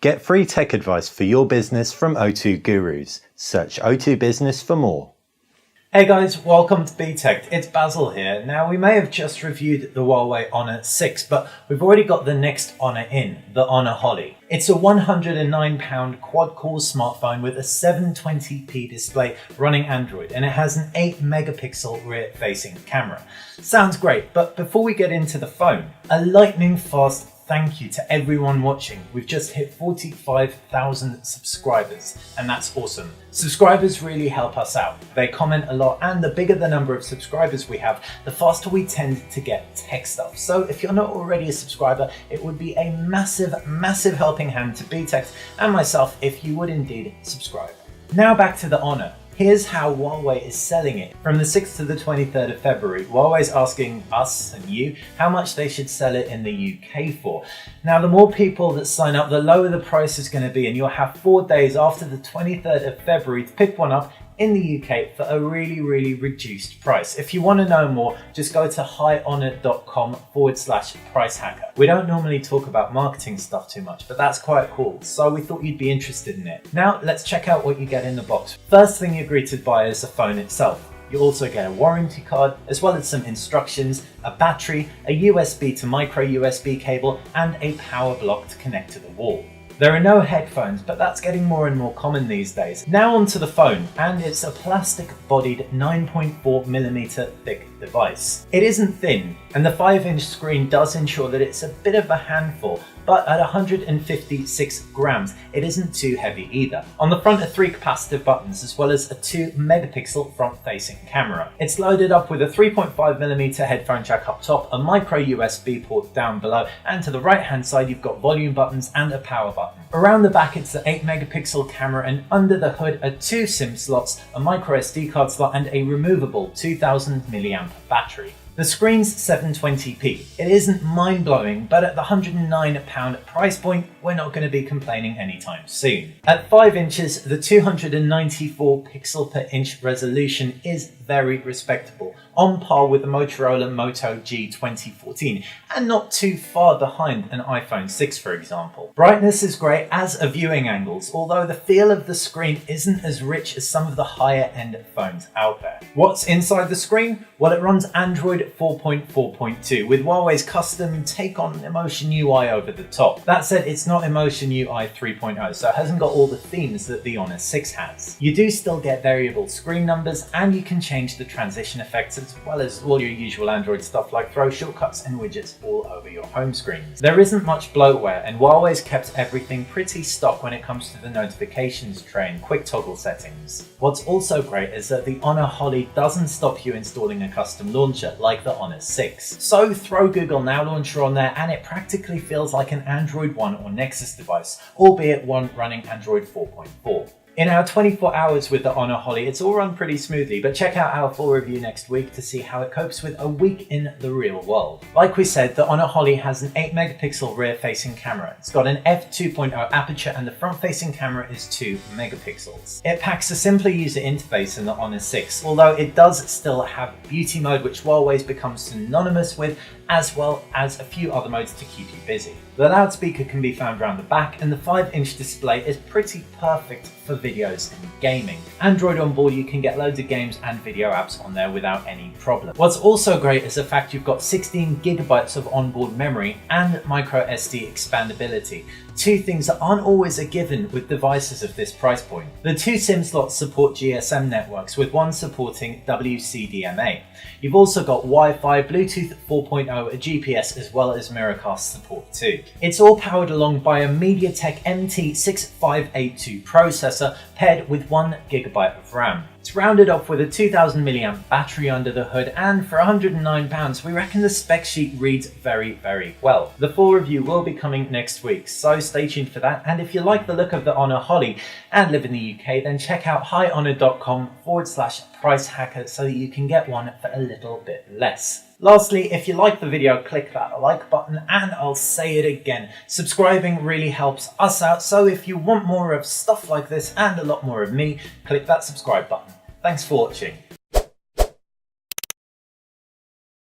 Get free tech advice for your business from O2 Gurus. Search O2 Business for more. Hey guys, welcome to BTech. It's Basil here. Now we may have just reviewed the Huawei Honor 6, but we've already got the next Honor in, the Honor Holly. It's a £109 quad-core smartphone with a 720p display running Android, and it has an 8-megapixel rear-facing camera. Sounds great, but before we get into the phone, a lightning-fast thank you to everyone watching. We've just hit 45,000 subscribers, and that's awesome. Subscribers really help us out. They comment a lot, and the bigger the number of subscribers we have, the faster we tend to get tech stuff. So if you're not already a subscriber, it would be a massive helping hand to BTech and myself if you would indeed subscribe. Now back to the Honor. Here's how Huawei is selling it. From the 6th to the 23rd of February, Huawei is asking us and you how much they should sell it in the UK for. Now, the more people that sign up, the lower the price is going to be, and you'll have 4 days after the 23rd of February to pick one up in the UK for a really reduced price. If you want to know more, just go to highhonor.com/price hacker. We don't normally talk about marketing stuff too much, but that's quite cool, so we thought you'd be interested in it. Now let's check out what you get in the box. First thing you're greeted by is the phone itself. You also get a warranty card, as well as some instructions, a battery, a USB to micro USB cable, and a power block to connect to the wall. There are no headphones, but that's getting more and more common these days. Now onto the phone, and it's a plastic-bodied 9.4mm thick device. It isn't thin, and the 5-inch screen does ensure that it's a bit of a handful, but at 156 grams, it isn't too heavy either. On the front are 3 capacitive buttons, as well as a 2-megapixel front-facing camera. It's loaded up with a 3.5mm headphone jack up top, a micro USB port down below, and to the right-hand side you've got volume buttons and a power button. Around the back it's the 8-megapixel camera, and under the hood are 2 SIM slots, a microSD card slot, and a removable 2000 mAh battery. The screen's 720p. It isn't mind-blowing, but at the £109 price point, we're not going to be complaining anytime soon. At 5 inches, the 294 pixel per inch resolution is very respectable, on par with the Motorola Moto G 2014, and not too far behind an iPhone 6, for example. Brightness is great, as are viewing angles, although the feel of the screen isn't as rich as some of the higher-end phones out there. What's inside the screen? Well, it runs Android 4.4.2 with Huawei's custom take on Emotion UI over the top. That said, it's not Emotion UI 3.0, so it hasn't got all the themes that the Honor 6 has. You do still get variable screen numbers, and you can change the transition effects, as well as all your usual Android stuff like throw shortcuts and widgets all over your home screens. There isn't much bloatware, and Huawei's kept everything pretty stock when it comes to the notifications tray and quick toggle settings. What's also great is that the Honor Holly doesn't stop you installing a custom launcher like the Honor 6. So throw Google Now Launcher on there, and it practically feels like an Android One or Nexus device, albeit one running Android 4.4. In our 24 hours with the Honor Holly, it's all run pretty smoothly, but check out our full review next week to see how it copes with a week in the real world. Like we said, the Honor Holly has an 8-megapixel rear-facing camera. It's got an f2.0 aperture, and the front-facing camera is 2 megapixels. It packs a simpler user interface than the Honor 6, although it does still have beauty mode, which Huawei's become synonymous with, as well as a few other modes to keep you busy. The loudspeaker can be found around the back, and the 5-inch display is pretty perfect for videos and gaming. Android on board, you can get loads of games and video apps on there without any problem. What's also great is the fact you've got 16 gigabytes of onboard memory and microSD expandability, 2 things that aren't always a given with devices of this price point. The 2 SIM slots support GSM networks, with one supporting WCDMA. You've also got Wi-Fi, Bluetooth 4.0, a GPS, as well as Miracast support too. It's all powered along by a MediaTek MT6582 processor paired with 1 GB of RAM. It's rounded off with a 2000 mAh battery under the hood, and for £109 we reckon the spec sheet reads very well. The full review will be coming next week, so stay tuned for that, and if you like the look of the Honor Holly and live in the UK, then check out highhonor.com/price hacker so that you can get one for a little bit less. Lastly, if you like the video, click that like button, and I'll say it again, subscribing really helps us out, so if you want more of stuff like this and a lot more of me, click that subscribe button. Thanks for watching.